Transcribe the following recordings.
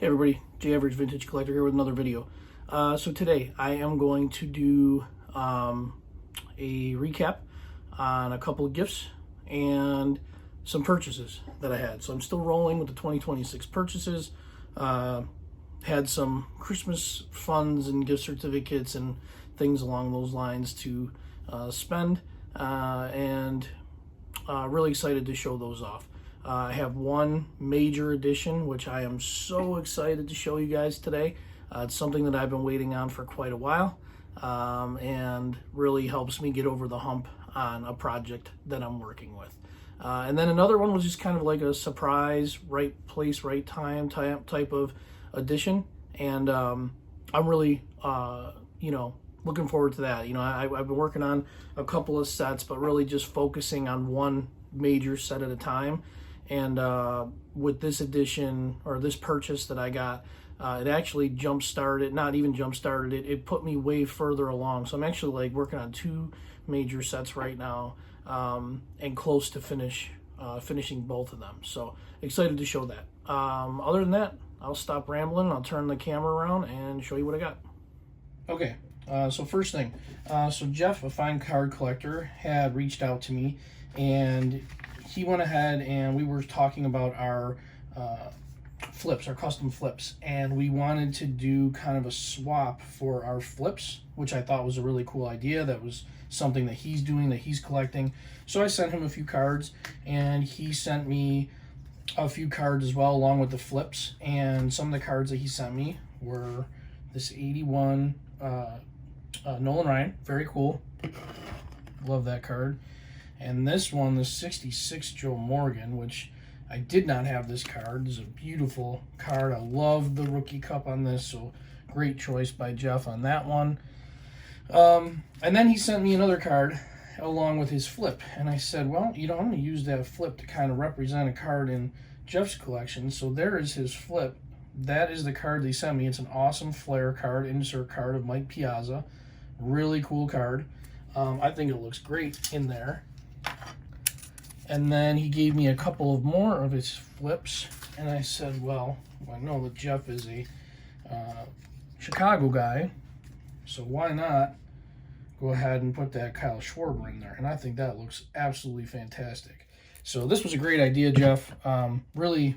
Hey everybody, Average Vintage Collector here with another video. So today I am going to do a recap on a couple of gifts and some purchases that I had. So I'm still rolling with the 2026 purchases. Had some Christmas funds and gift certificates and things along those lines to spend, and really excited to show those off. I have one major addition, which I am so excited to show you guys today. It's something that I've been waiting on for quite a while, and really helps me get over the hump on a project that I'm working with. And then another one was just kind of like a surprise, right place, right time type of addition. And I'm really, looking forward to that. I've been working on a couple of sets, but really just focusing on one major set at a time. And with this edition, or this purchase that I got, it actually not even jump-started, it put me way further along. So I'm actually like working on two major sets right now, and close to finishing both of them. So excited to show that. Other than that, I'll stop rambling. I'll turn the camera around and show you what I got. Okay, so first thing, so Jeff, a fine card collector, had reached out to me, and he went ahead and we were talking about our flips, our custom flips, and we wanted to do kind of a swap for our flips, which I thought was a really cool idea. That was something that he's doing, that he's collecting. So I sent him a few cards, and he sent me a few cards as well along with the flips. And some of the cards that he sent me were this 81 Nolan Ryan, very cool, love that card. And this one, the 66 Joe Morgan, which I did not have this card. This is a beautiful card. I love the rookie cup on this, so great choice by Jeff on that one. And then he sent me another card along with his flip. And I said, well, I'm going to use that flip to kind of represent a card in Jeff's collection. So there is his flip. That is the card they sent me. It's an awesome Flair card, insert card of Mike Piazza. Really cool card. I think it looks great in there. And then he gave me a couple of more of his flips, and I said, well, I know that Jeff is a Chicago guy, so why not go ahead and put that Kyle Schwarber in there? And I think that looks absolutely fantastic. So this was a great idea, Jeff. Really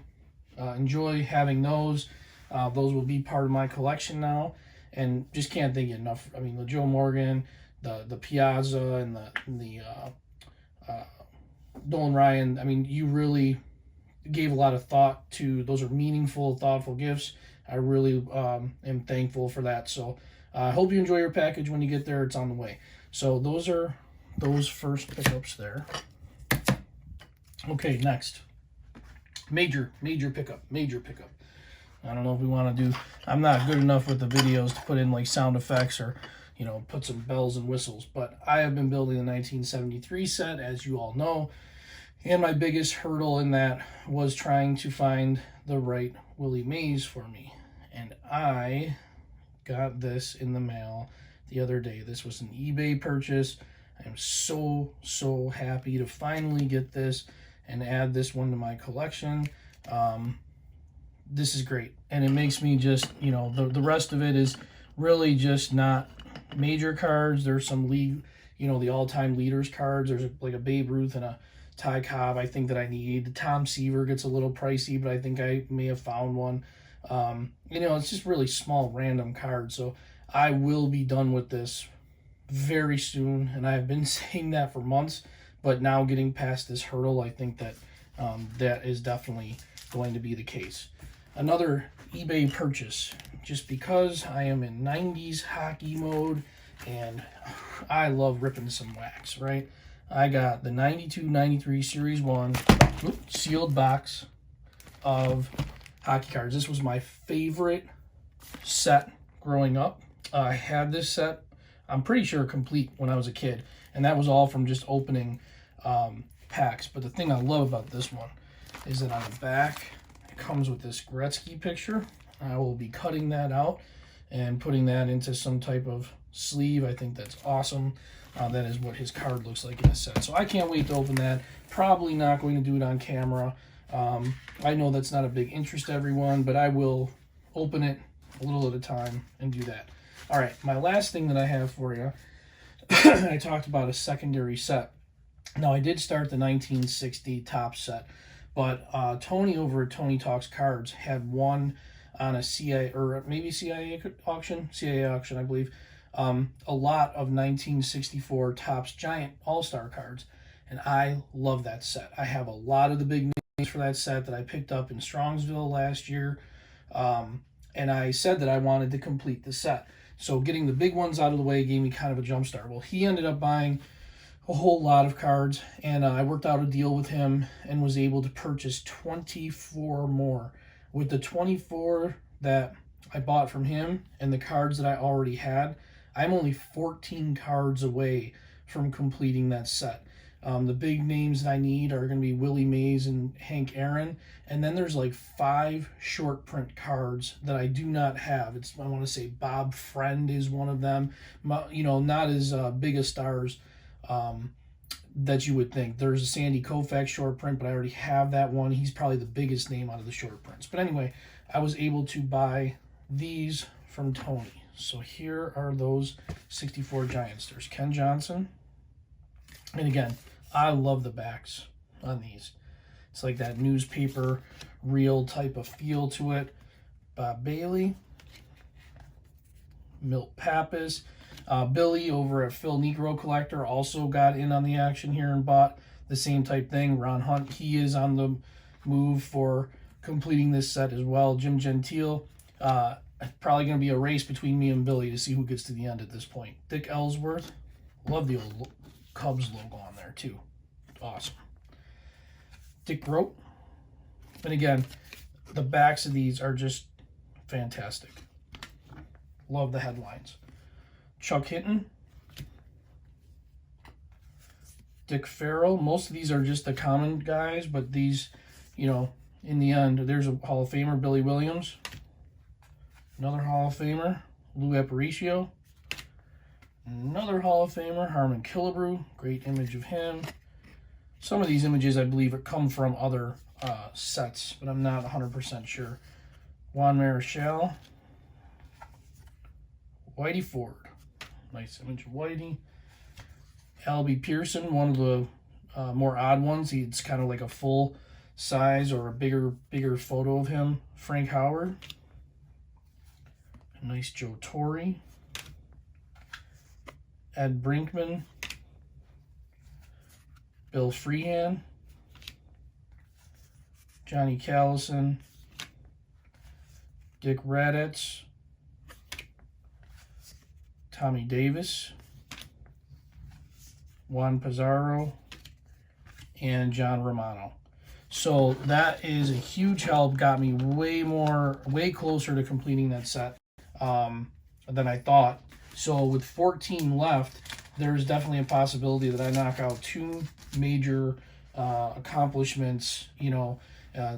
enjoy having those. Those will be part of my collection now, and just can't thank you enough. I mean, the Joe Morgan, the Piazza, and the Nolan Ryan, I mean, you really gave a lot of thought to those. Are meaningful, thoughtful gifts. I really am thankful for that. So I hope you enjoy your package when you get there. It's on the way. So those are those first pickups there. Okay, next. Major pickup. I don't know if we want to do, I'm not good enough with the videos to put in like sound effects or, put some bells and whistles, but I have been building the 1973 set, as you all know, and my biggest hurdle in that was trying to find the right Willie Mays for me. And I got this in the mail the other day. This was an eBay purchase. I am so happy to finally get this and add this one to my collection. This is great, and it makes me just, the rest of it is really just not major cards. There's some league, the all-time leaders cards. There's like a Babe Ruth and a Ty Cobb I think that I need. The Tom Seaver gets a little pricey, but I think I may have found one. It's just really small random cards. So I will be done with this very soon, and I've been saying that for months, but now getting past this hurdle, I think that that is definitely going to be the case. Another eBay purchase, just because I am in 90s hockey mode and I love ripping some wax, right? I got the 92-93 Series 1 sealed box of hockey cards. This was my favorite set growing up. I had this set, I'm pretty sure, complete when I was a kid, and that was all from just opening packs. But the thing I love about this one is that on the back, it comes with this Gretzky picture. I will be cutting that out and putting that into some type of sleeve. I think that's awesome. That is what his card looks like in a set. So I can't wait to open that. Probably not going to do it on camera. I know that's not a big interest to everyone, but I will open it a little at a time and do that. All right, my last thing that I have for you, I talked about a secondary set. Now, I did start the 1960 top set, but Tony over at Tony Talks Cards had one on a CIA, or maybe CIA auction, I believe, a lot of 1964 Topps Giant All-Star cards, and I love that set. I have a lot of the big names for that set that I picked up in Strongsville last year, and I said that I wanted to complete the set. So getting the big ones out of the way gave me kind of a jump start. Well, he ended up buying a whole lot of cards, and I worked out a deal with him and was able to purchase 24 more. With the 24 that I bought from him and the cards that I already had, I'm only 14 cards away from completing that set. The big names that I need are going to be Willie Mays and Hank Aaron, and then there's like 5 short print cards that I do not have. I want to say Bob Friend is one of them. You know, not as big a stars that you would think. There's a Sandy Koufax short print, but I already have that one. He's probably the biggest name out of the short prints. But anyway, I was able to buy these from Tony. So here are those 64 Giants. There's Ken Johnson. And again, I love the backs on these. It's like that newspaper reel type of feel to it. Bob Bailey. Milt Pappas. Billy over at Phil Negro Collector also got in on the action here and bought the same type thing. Ron Hunt, he is on the move for completing this set as well. Jim Gentile, probably going to be a race between me and Billy to see who gets to the end at this point. Dick Ellsworth, love the old Cubs logo on there too. Awesome. Dick Grote. And again, the backs of these are just fantastic. Love the headlines. Chuck Hinton, Dick Farrell. Most of these are just the common guys, but these, you know, in the end, there's a Hall of Famer, Billy Williams. Another Hall of Famer, Lou Aparicio. Another Hall of Famer, Harmon Killebrew. Great image of him. Some of these images, I believe, come from other sets, but I'm not 100% sure. Juan Marichal. Whitey Ford. Nice image of Whitey. Albie Pearson, one of the more odd ones. It's kind of like a full size or a bigger photo of him. Frank Howard. A nice Joe Torre. Ed Brinkman. Bill Freehan. Johnny Callison. Dick Radetz. Tommy Davis, Juan Pizarro, and John Romano. So that is a huge help. Got me way closer to completing that set than I thought. So with 14 left, there's definitely a possibility that I knock out 2 major accomplishments. You know,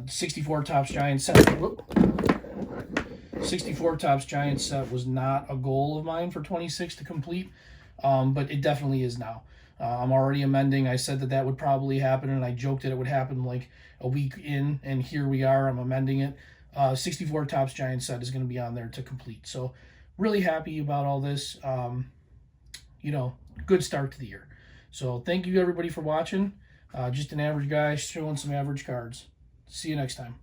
64 Topps Giants set. 64 Topps Giants set was not a goal of mine for 26 to complete, but it definitely is now. I'm already amending. I said that would probably happen, and I joked that it would happen like a week in, and here we are. I'm amending it. 64 Topps Giants set is going to be on there to complete. So really happy about all this. You know, good start to the year. So thank you, everybody, for watching. Just an average guy showing some average cards. See you next time.